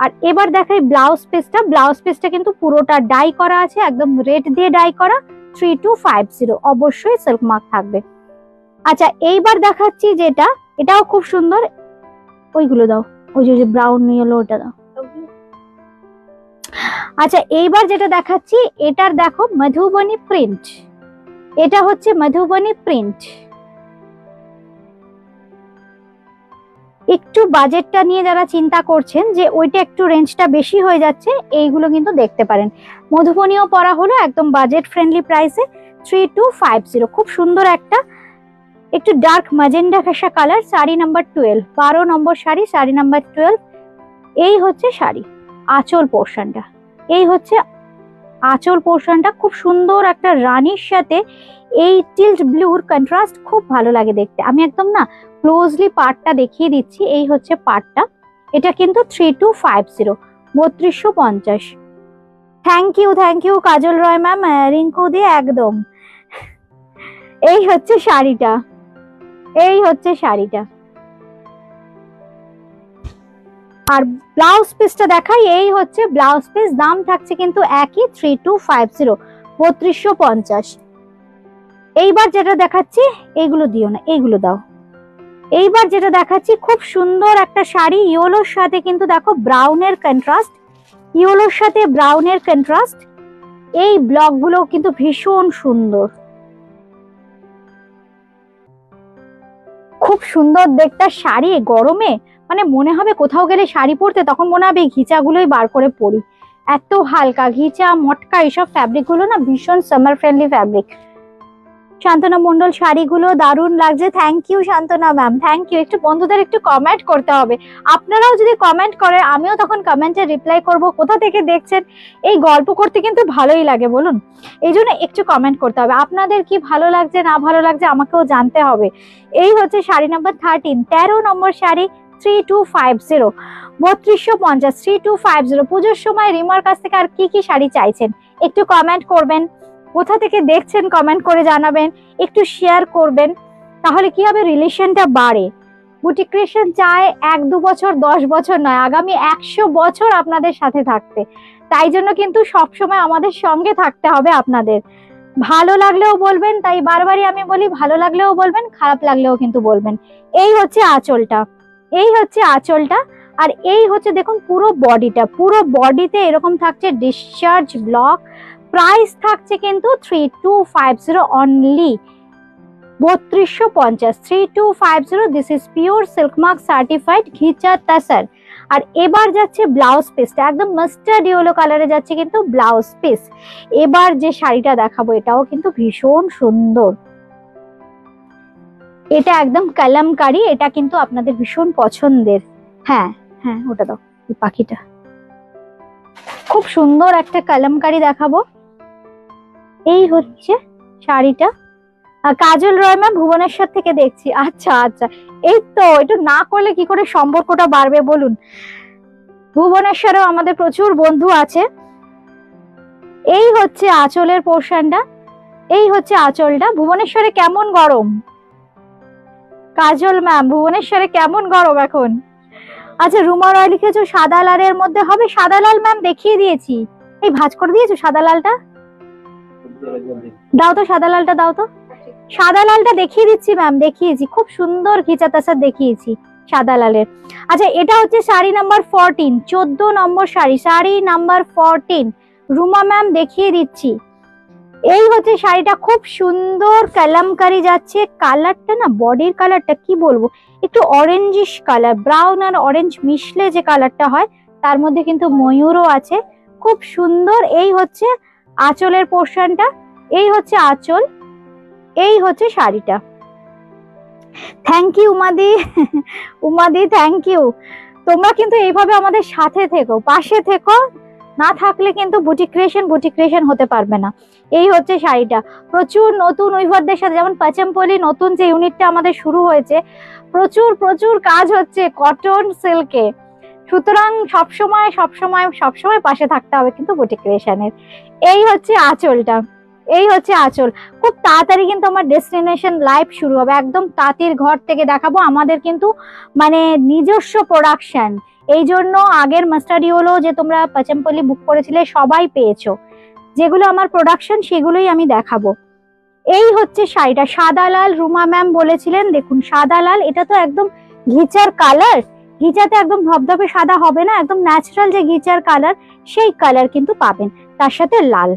আর এবার দেখাই ব্লাউজ পিসটা। ব্লাউজ পিসটা কিন্তু পুরোটা ডাই করা আছে, একদম রেড দিয়ে ডাই করা। 3250, অবশ্যই সিল্ক মার্ক থাকবে। আচ্ছা এইবার দেখাচ্ছি যেটা, এটাও খুব সুন্দর। ওইগুলো দাও, ওই যে ব্রাউন ইয়েলো, ওটা দাও। আচ্ছা এইবার যেটা দেখাচ্ছি, এটার দেখো মধুবনী প্রিন্ট। এটা হচ্ছে মধুবনী প্রিন্ট। একটু বাজেটটা নিয়ে যারা চিন্তা করছেন যে ওইটা একটু রেঞ্জটা বেশি হয়ে যাচ্ছে, এইগুলো কিন্তু দেখতে পারেন। মধুবনীও পরা হলো একদম বাজেট ফ্রেন্ডলি প্রাইসে। 3250, খুব সুন্দর একটা একটু ডার্ক ম্যাজেন্ডা ঘেঁষা কালার। শাড়ি নাম্বার 12, 12 নম্বর শাড়ি, শাড়ি নাম্বার 12। এই হচ্ছে শাড়ি। আঁচল পোর্শনটা, এই হচ্ছে আঁচল পোর্শনটা। খুব সুন্দর একটা রানীর সাথে এই টিল্ট ব্লুর কন্ট্রাস্ট, খুব ভালো লাগে দেখতে। আমি একদম না ক্লোজলি পার্টটা দেখিয়ে দিচ্ছি। এই হচ্ছে পার্টটা। এটা কিন্তু 3250, 3250। Thank you Kajal Roy ma'am, Rinku দিয়ে একদম। এই হচ্ছে শাড়িটা, এই হচ্ছে শাড়িটা। আর ব্লাউজ পিসটা দেখাই, এই হচ্ছে ব্লাউজ পিস। দাম থাকছে কিন্তু একই, 3250, 3250। এইবার যেটা দেখাচ্ছি, এইগুলো দিও না, এইগুলো দাও। এইবার যেটা দেখাচ্ছি, খুব সুন্দর একটা শাড়ি, ইয়েলোর সাথে কিন্তু দেখো ব্রাউনের কন্ট্রাস্ট, ইয়েলোর সাথে ব্রাউনের কন্ট্রাস্ট। এই ব্লকগুলো কিন্তু ভীষণ সুন্দর, খুব সুন্দর দেখতে শাড়ি। গরমে মানে মনে হবে কোথাও গেলে শাড়ি পরতে, তখন মনে হবে ঘিচাগুলোই বার করে পরি। এত হালকা ঘিচা মটকা এইসব ফ্যাব্রিক গুলো না ভীষণ summer friendly fabric. Shantana Mondal, শাড়িগুলো দারুণ লাগছে। Thank you Shantana ma'am, thank you. একটু বন্ধুদের একটু কমেন্ট করতে হবে। আপনারাও যদি কমেন্ট করেন, আমিও তখন কমেন্টে রিপ্লাই করব। কোথা থেকে দেখছেন, এই গল্প করতে কিন্তু ভালোই লাগে বলুন, এই জন্য একটু কমেন্ট করতে হবে। আপনাদের কি ভালো লাগছে না ভালো লাগছে আমাকেও জানতে হবে। এই হচ্ছে শাড়ি নাম্বার 13, 13 নম্বর শাড়ি। 3250, 3250, 3250। পুজোর সময় রিমার কাছ থেকে আর কি কি শাড়ি চাইছেন একটু কমেন্ট করবেন। কোথা থেকে দেখছেন কমেন্ট করে জানাবেন, একটু শেয়ার করবেন, তাহলে কি হবে রিলেশনটা বাড়ে। বুটিক ক্রিয়েশন চায় 1-2 বছর 10 বছর নয়, আগামী 100 বছর আপনাদের সাথে থাকতে। তাই জন্য কিন্তু সবসময় আমাদের সঙ্গে থাকতে হবে আপনাদের। ভালো লাগলেও বলবেন, তাই বারবারই আমি বলি ভালো লাগলেও বলবেন, খারাপ লাগলেও কিন্তু বলবেন। এই হচ্ছে আঁচলটা, এই হচ্ছে আঁচলটা। আর এই হচ্ছে দেখুন পুরো বডিটা, পুরো বডিতে এরকম থাকছে ডিসচার্জ ব্লক। প্রাইস থাকছে কিন্তু 3250 only, 3250, 3250। This is pure silk mark certified ghicha tussar. আর এবার যাচ্ছে ব্লাউজ পিসটা, একদম মাস্টার্ড ইয়েলো কালারে যাচ্ছে কিন্তু ব্লাউজ পিস। এবার যে শাড়িটা দেখাবো এটাও কিন্তু ভীষণ সুন্দর। এটা একদম কালামকারী, এটা কিন্তু আপনাদের ভীষণ পছন্দের। হ্যাঁ হ্যাঁ, ওটা দাও, পাখিটা। খুব সুন্দর একটা কালামকারী দেখাবো। এই হচ্ছে শাড়িটা। কাজল রয় ম্যাম ভুবনেশ্বর থেকে দেখছি। আচ্ছা আচ্ছা, এই তো একটু না করলে কি করে সম্পর্কটা বাড়বে বলুন। ভুবনেশ্বরেও আমাদের প্রচুর বন্ধু আছে। এই হচ্ছে আঁচলের পোর্শনটা, এই হচ্ছে আঁচলটা। ভুবনেশ্বরে কেমন গরম? কাজল ম্যাম, ভুবনেশ্বরে কেমন গরম এখন? আচ্ছা, রুমা রয় লিখেছো সাদা লালের মধ্যে হবে। সাদা লাল ম্যাম দেখিয়ে দিয়েছি, এই ভাঁজ করে দিয়েছো সাদা লালটা, দাও তো সাদা লালটা, দাও তো। সাদা লালটা দেখিয়ে দিচ্ছি ম্যাম, দেখিয়েছি, খুব সুন্দর ঘিচা তাসার দেখিয়েছি সাদা লালের। আচ্ছা, এটা হচ্ছে শাড়ি নাম্বার 14, 14 নম্বর শাড়ি, শাড়ি নাম্বার 14। রুমা ম্যাম দেখিয়ে দিচ্ছি, এই হচ্ছে শাড়িটা, খুব সুন্দর কালামকারি যাচ্ছে। কালারটা না, বডির কালারটা কি বলবো, একটু অরেঞ্জিশ কালার, ব্রাউন আর অরেঞ্জ মিশলে যে কালারটা হয়, তার মধ্যে কিন্তু ময়ূরও আছে, খুব সুন্দর। এই হচ্ছে আঁচলের পোর্শনটা, এই হচ্ছে আঁচল, এই হচ্ছে শাড়িটা। থ্যাংক ইউ উমাদি, উমাদি থ্যাংক ইউ। তোমরা কিন্তু এইভাবে আমাদের সাথে থেকো, পাশে থেকো, না থাকলে কিন্তু বুটিক ক্রিয়েশন হতে পারবে না। এই হচ্ছে শাড়িটা, প্রচুর নতুন উইভারদের সাথে, যেমন পাচমপল্লি নতুন যে ইউনিটটা আমাদের শুরু হয়েছে, প্রচুর প্রচুর কাজ হচ্ছে কটন সিল্কে, সুতরাং সবসময় সবসময় সবসময় পাশে থাকতে হবে কিন্তু বুটিক ক্রিয়েশনের। এই হচ্ছে আঁচলটা, এই হচ্ছে আঁচল। খুব তাড়াতাড়ি কিন্তু আমার ডেস্টিনেশন লাইভ শুরু হবে, একদম তাঁতির ঘর থেকে দেখাবো। আমাদের কিন্তু মানে নিজস্ব প্রোডাকশন, এই জন্য আগের মাস্টার ইয়োলো যে তোমরা পাচমপল্লি বুক করেছিলে সবাই পেয়েছো, যেগুলো আমার প্রোডাকশন সেগুলোই আমি দেখাবো। এই হচ্ছে শাড়িটা, সাদা লাল রুমা ম্যাম বলেছিলেন, দেখুন সাদা লাল, এটা তো একদম ঘিচার কালার, ঘিচাতে একদম ধবধবে সাদা হবে না, একদম ন্যাচারাল যে ঘিচার কালার সেই কালার কিন্তু পাবেন, তার সাথে লাল।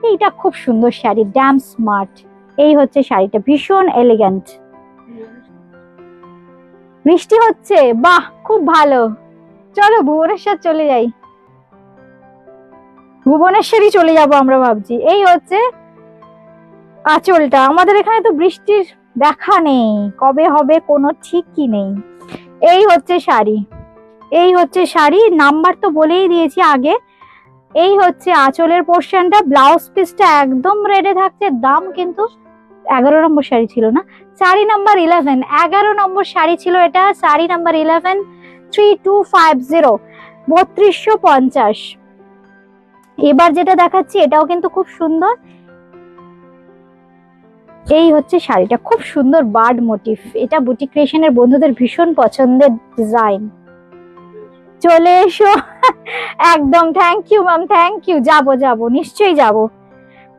এইটা খুব সুন্দর শাড়ি, ড্যাম স্মার্ট। এই হচ্ছে শাড়িটা, ভীষণ এলিগেন্ট। বৃষ্টি হচ্ছে, বাহ খুব ভালো। চলো ভুবনেশ্বর চলে যাই, ভুবনেশ্বরই চলে যাব আমরা ভাবছি। এই হচ্ছে আঁচলটা, আমাদের এখানে তো বৃষ্টির দেখা নেই, কবে হবে কোনো ঠিকই নেই। এই হচ্ছে শাড়ি, এই হচ্ছে শাড়ি, নাম্বার তো বলেই দিয়েছি আগে। এই হচ্ছে আঁচলের পোর্শনটা, ব্লাউজ পিসটা একদম রেডে থাকছে। দাম কিন্তু 11 নম্বর শাড়ি ছিল না, শাড়ি নাম্বার 11, 11 নম্বর শাড়ি ছিল এটা, শাড়ি নাম্বার 11, 3250, 3250। এবার যেটা দেখাচ্ছি এটাও কিন্তু খুব সুন্দর। এই হচ্ছে শাড়িটা, খুব সুন্দর বার্ড মোটিভ, এটা বুটিক ক্রিয়েশনের বন্ধুদের ভীষণ পছন্দের ডিজাইন। চলে এসো একদম, thank you ma'am, thank you. যাবো যাবো, নিশ্চয়ই যাবো,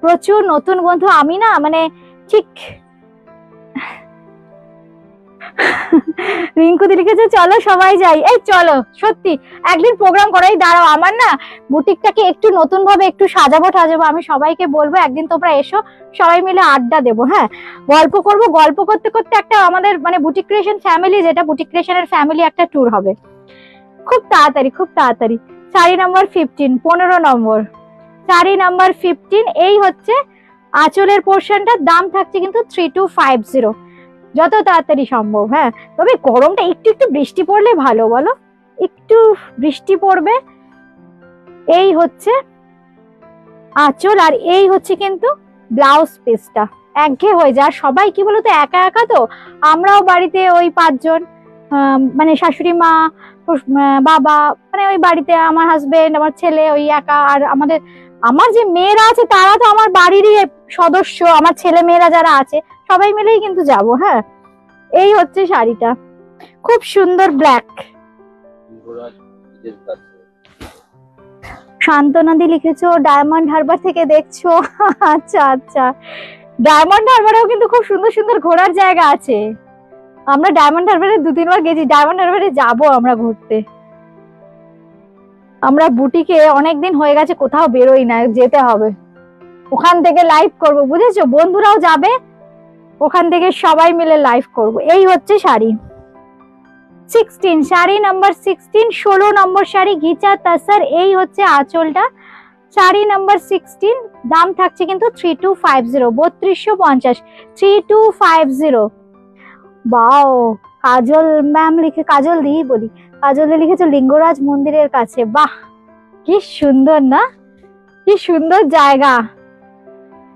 প্রচুর নতুন বন্ধু। আমি না মানে ঠিক রিঙ্কুদি লিখেছে চলো সবাই যাই, এই চলো, সত্যি একদিন প্রোগ্রাম করাই, দাঁড়াও আমার না বুটিকটাকে একটু নতুন ভাবে একটু সাজাবো টাজাবো, আমি সবাইকে বলবো একদিন তোমরা এসো, সবাই মিলে আড্ডা দেবো, হ্যাঁ গল্প করবো, গল্প করতে করতে একটা আমাদের মানে বুটিক ক্রিয়েশন ফ্যামিলি, যেটা বুটিক ক্রিয়েশনের ফ্যামিলি একটা ট্যুর হবে খুব তাড়াতাড়ি, খুব তাড়াতাড়ি। শাড়ি নাম্বার 15, 15 নম্বর শাড়ি নাম্বার 15। এই হচ্ছে আঁচলের পোর্শনটার দাম থাকছে কিন্তু 3250, যত তাড়াতাড়ি সম্ভব। হ্যাঁ, তবে গরমটা একটু একটু বৃষ্টি পড়লে ভালো, বলো একটু বৃষ্টি পড়বে। এই হচ্ছে আঁচল, আর এই হচ্ছে কিন্তু ব্লাউজ পিসটা। একঘেয়ে হয়ে যায়, সবাই কি বলতো একা একা, তো আমরাও বাড়িতে ওই 5 জন, মানে শাশুড়ি মা, বাবা, মানে ওই বাড়িতে আমার হাজবেন্ড, আমার ছেলে, ওই একা। আর আমার যে মেয়েরা আছে তারা তো আমার বাড়িরই সদস্য, আমার ছেলে মেয়েরা যারা আছে সবাই মিলেই কিন্তু যাব। হ্যাঁ, এই হচ্ছে শাড়িটা, খুব সুন্দর ব্ল্যাক। শান্তনাদি লিখেছো ডায়মন্ড হারবার থেকে দেখছো, আচ্ছা আচ্ছা। ডায়মন্ড হারবারেও কিন্তু খুব সুন্দর সুন্দর ঘোরার জায়গা আছে, আমরা ডায়মন্ড হারবারে 2-3 বার গেছি, ডায়মন্ড হারবারে যাবো আমরা ঘুরতে। আমরা বুটিকে অনেকদিন হয়ে গেছে কোথাও বেরোই না, যেতে হবে, ওখান থেকে লাইভ করব, বুঝেছো, বন্ধুরাও যাবে, ওখান থেকে সবাই মিলে লাইভ করব। এই হচ্ছে শাড়ি 16, শাড়ি নাম্বার 16, 16 নম্বর শাড়ি, ঘিচা তাসার। এই হচ্ছে আঁচলটা, শাড়ি নাম্বার 16, দাম থাকছে কিন্তু 3250, 3250, 3250। বাও, কাজল ম্যাম লিখে, কাজল দি বলি, কাজল দি লিখেছে লিঙ্গরাজ মন্দিরের কাছে। বাহ, কি সুন্দর না, কি সুন্দর জায়গা,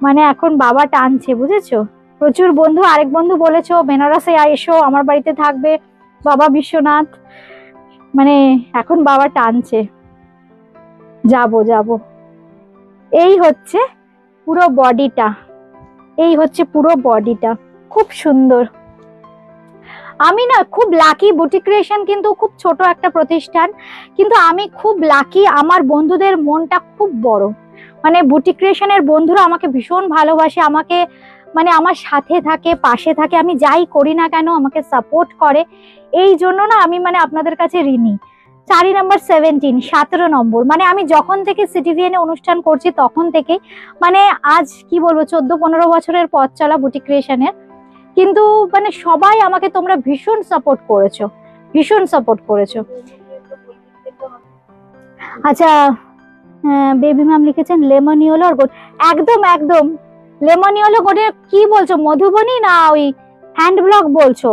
মানে এখন বাবা টানছে, বুঝেছো। প্রচুর বন্ধু, আরেক বন্ধু বলেছো বেনারসে এসো, আমার বাড়িতে থাকবে বাবা বিশ্বনাথ, মানে এখন বাবা টানছে, যাব যাব। এই হচ্ছে পুরো বডিটা, এই হচ্ছে পুরো বডিটা, খুব সুন্দর। আমি না খুব লাকি, বুটিক ক্রিয়েশন কিন্তু খুব ছোট একটা প্রতিষ্ঠান, কিন্তু আমি খুব লাকি, আমার বন্ধুদের মনটা খুব বড়। মানে বুটিক ক্রিয়েশনের বন্ধুরা আমাকে ভীষণ ভালোবাসে, আমাকে মানে আমার সাথে থাকে, পাশে থাকে, আমি যাই করি না কেন আমাকে সাপোর্ট করে। এই জন্য না আমি মানে আপনাদের কাছে ঋণী। শাড়ি নাম্বার 17, 17 নম্বর, মানে আমি যখন থেকে সিটিভিএন এ অনুষ্ঠান করছি তখন থেকে, মানে আজ কি বলবো 14-15 বছরের পথ চলা বুটিক ক্রিয়েশনের, কিন্তু মানে সবাই আমাকে তোমরা ভীষণ সাপোর্ট করেছো, ভীষণ সাপোর্ট করেছো। আচ্ছা, বেবি ম্যাম লিখেছেন লেমন ইয়েলো আর গোল্ড, একদম একদম লেমন ইয়েলো গোল্ড। কি বলছো, মধুবনী না ওই হ্যান্ড ব্লক বলছো?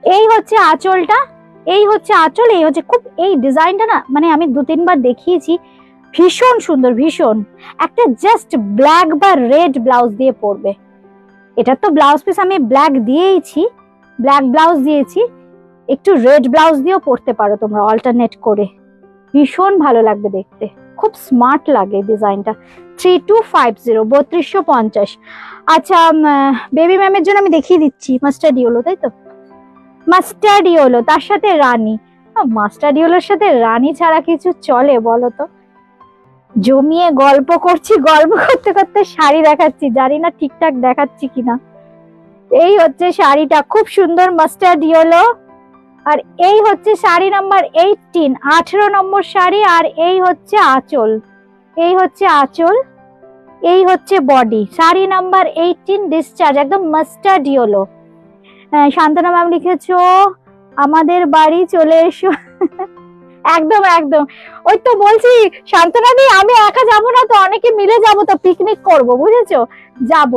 এই হচ্ছে আঁচলটা, এই হচ্ছে আঁচল, এই হচ্ছে খুব, এই ডিজাইনটা না মানে আমি 2-3 বার দেখিয়েছি, ভীষণ সুন্দর, ভীষণ। একটা জাস্ট ব্ল্যাক বা রেড ব্লাউজ দিয়ে পরবে, এটা তো ব্লাউজ পিস আমি ব্ল্যাক দিয়েইছি, ব্ল্যাক ব্লাউজ দিয়েছি, একটু রেড ব্লাউজ দিয়েও পরতে পারো তোমরা অল্টারনেট করে, ভীষণ ভালো লাগবে দেখতে, খুব স্মার্ট লাগে ডিজাইনটা। 3250, 3250। আচ্ছা, বেবি ম্যামের জন্য আমি দেখিয়ে দিচ্ছি মাস্টার্ড ইয়েলো, তাই তো? মাস্টার্ড ইয়েলো, তার সাথে রানী। মাস্টার্ড ইয়েলোর সাথে রানী ছাড়া কিছু চলে বলো তো? জমিয়ে গল্প করছি, গল্প করতে করতে শাড়ি দেখাচ্ছি, জানি না ঠিকঠাক দেখাচ্ছি কিনা। এই হচ্ছে শাড়িটা, খুব সুন্দর মাস্টার্ড ইয়েলো। আর এই হচ্ছে শাড়ি নাম্বার 18, 18 নম্বর শাড়ি। আর এই হচ্ছে আঁচল, এই হচ্ছে আঁচল, এই হচ্ছে বডি। শাড়ি নাম্বার 18 ডিসচার্জ, একদম মাস্টার্ড ইয়েলো। শান্তনা ম্যাম লিখেছো আমাদের বাড়ি চলে এসো। একদম একদম, ওই তো বলছি শান্তনা দি, আমি একা যাবো না তো, অনেকে মিলে যাবো তো, পিকনিক করব, বুঝেছো? যাব,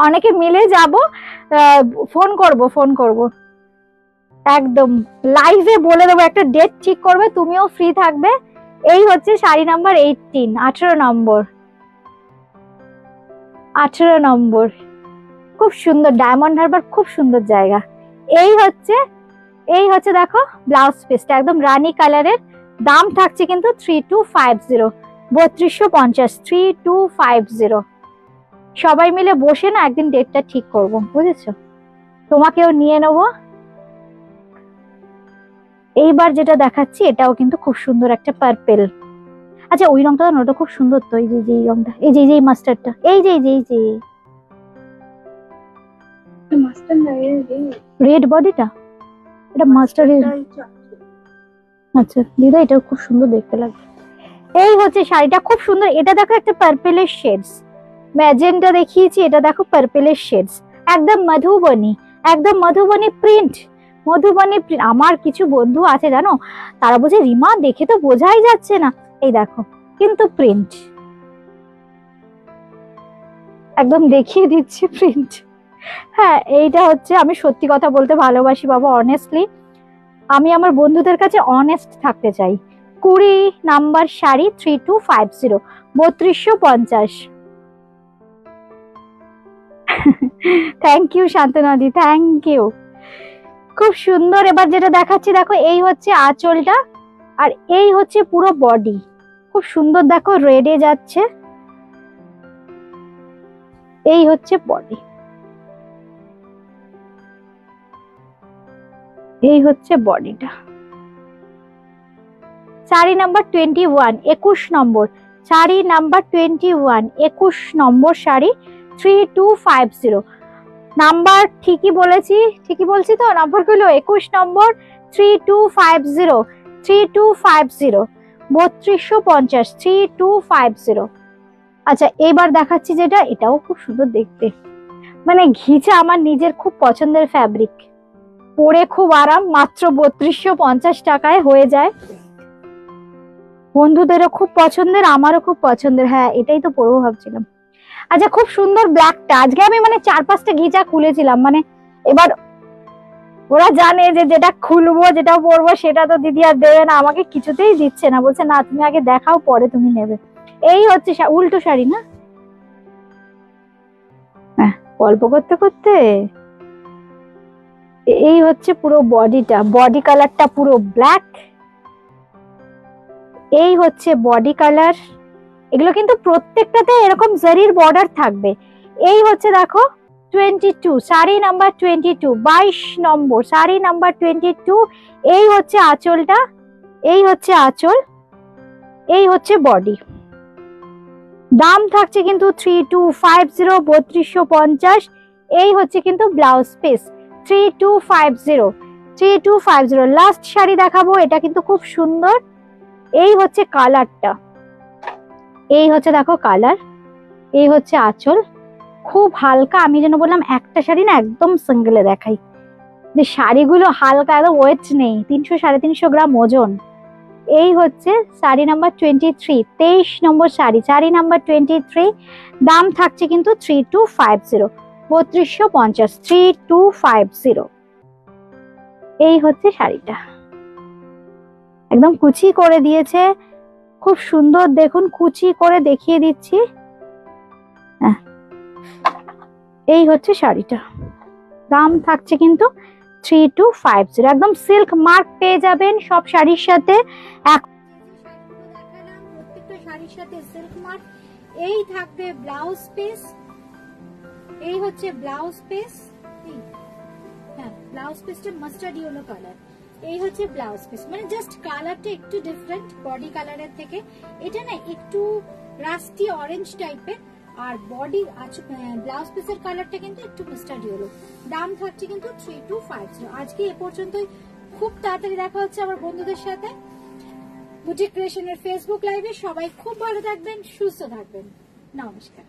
অনেকে মিলে যাব, ফোন করব, ফোন করব, একদম লাইভে বলে দেবো, একটা ডেট ঠিক করবে, তুমিও ফ্রি থাকবে। এই হচ্ছে শাড়ি নাম্বার 18, 18 নম্বর, 18 নম্বর, খুব সুন্দর, ডায়মন্ড হারবার খুব সুন্দর জায়গা। এই হচ্ছে, এই হচ্ছে দেখো ব্লাউজ পিসটা, একদম রানী কালারের। দাম থাকছে কিন্তু 3250, 3250, 3250। সবাই মিলে বসে না একদিন ডেটটা ঠিক করব, বুঝেছো? তোমাকেও নিয়ে নেবো। এইবার যেটা দেখাচ্ছি এটাও কিন্তু খুব সুন্দর একটা পার্পেল। আচ্ছা ওই রংটা না, ওটা খুব সুন্দর তো, এই যে এই রংটা, এই যে এই মাস্টারটা, এই যে এই যে মাস্টার না, রেড বডিটা, এটা মাস্টার। আচ্ছা দিদা, এটা খুব সুন্দর দেখতে লাগবে। এই হচ্ছে শাড়িটা, খুব সুন্দর। এটা দেখো একটা পার্পেলের শেডস, ম্যাজেন্টা দেখিয়েছি, এটা দেখো পার্পেলের শেডস, একদম মধুবনী, একদম মধুবনী প্রিন্ট, মধুবনী প্রিন্ট। আমার কিছু বন্ধু আছে জানো, তারা বলছে রিমা দেখে তো বোঝাই যাচ্ছে না, এই দেখো কিন্তু প্রিন্ট, একদম দেখিয়ে দিচ্ছি প্রিন্ট। হ্যাঁ এইটা হচ্ছে, আমি সত্যি কথা বলতে ভালোবাসি বাবা, অনেস্টলি আমি আমার বন্ধুদের কাছে অনেস্ট থাকতে চাই। 20 নাম্বার শাড়ি, 3250, 3250। থ্যাংক ইউ শান্তনাদি, থ্যাংক ইউ, খুব সুন্দর। এবার যেটা দেখাচ্ছি দেখো, এই হচ্ছে আঁচলটা, আর এই হচ্ছে পুরো বডি, খুব সুন্দর দেখো রেডে যাচ্ছে, এই হচ্ছে বডি, এই হচ্ছে বডিটা। শাড়ি নাম্বার 21, 21 নম্বর, শাড়ি নাম্বার 21, 21 নম্বর শাড়ি, 3250। নাম্বার ঠিকই বলেছি, ঠিকই বলছি তো নাম্বার গুলো? 21 নম্বর, 3250, 3250, 3250, 3250। আচ্ছা এবার দেখাচ্ছি যেটা, এটাও খুব সুন্দর দেখতে, মানে ঘিচা, আমার নিজের খুব পছন্দের ফ্যাব্রিক, পরে খুব আরাম, মাত্র 3250 টাকায় হয়ে যায়। বন্ধুদেরও খুব পছন্দের, আমারও খুব পছন্দের। হ্যাঁ এটাই তো পরবো ভাবছিলাম। আচ্ছা খুব সুন্দর ব্ল্যাকটা, আজকে আমি মানে 4-5টা ঘিচা খুলেছিলাম, মানে এবার ওরা জানে যে যেটা খুলবো যেটা পরবো সেটা তো দিদি আর দেবে না, আমাকে কিছুতেই দিচ্ছে না, বলছে না তুমি আগে দেখাও পরে তুমি নেবে। এই হচ্ছে উল্টো শাড়ি না, হ্যাঁ গল্প করতে করতে। এই হচ্ছে পুরো বডিটা, বডি কালারটা পুরো ব্ল্যাক, এই হচ্ছে বডি কালার, এগুলো কিন্তু প্রত্যেকটাতে এরকম জারির বর্ডার থাকবে। এই হচ্ছে দেখো 22, শাড়ি নাম্বার 22, 22 নম্বর শাড়ি নাম্বার 22। এই হচ্ছে আঁচলটা, এই হচ্ছে আঁচল, এই হচ্ছে বডি। দাম থাকছে কিন্তু 3250, 3250। এই হচ্ছে কিন্তু ব্লাউজ পিস 3250, 3250। লাস্ট শাড়ি দেখাবো, এটা কিন্তু খুব সুন্দর। এই হচ্ছে কালারটা, এই হচ্ছে দেখো কালার, এই হচ্ছে আঁচল, খুব হালকা। আমি যেন বললাম একটা শাড়ি না একদম সিঙ্গেলে দেখাই, যে শাড়িগুলো হালকা, একদম ওয়েট নেই, 300 350 গ্রাম ওজন। এই হচ্ছে শাড়ি নাম্বার 23, 23 নম্বর শাড়ি, শাড়ি নাম্বার 23। দাম থাকছে কিন্তু 3250, 3250, 3250। এই হচ্ছে শাড়িটা, একদম কুচি করে দিয়েছে, খুব সুন্দর। দেখুন কুচি করে দেখিয়ে দিচ্ছি। এই হচ্ছে শাড়িটা, দাম থাকছে কিন্তু 3250। একদম সিল্ক মার্ক পেয়ে যাবেন সব শাড়ির সাথে। প্রত্যেকটা শাড়ির সাথে সিল্ক মার্ক। এই থাকবে ব্লাউজ পিস, এই হচ্ছে ব্লাউজ পিস। হ্যাঁ, ব্লাউজ পিসটা মাস্টার্ড ইয়েলো কালার। এই হচ্ছে ব্লাউজ পিস, মানে জাস্ট কালারটা একটু ডিফারেন্ট বডি কালারের থেকে। এটা না একটু রাস্টি অরেঞ্জ টাইপের, আর বডি ব্লাউজ পিসের কালারটা কিন্তু একটু মাস্টার্ড ইয়েলো। দাম থাকছে কিন্তু 3250। আজকে এ পর্যন্তই, খুব তাড়াতাড়ি দেখা হচ্ছে আমার বন্ধুদের সাথে বুটিক ক্রিয়েশনের ফেসবুক লাইভে। সবাই খুব ভালো থাকবেন, সুস্থ থাকবেন, নমস্কার।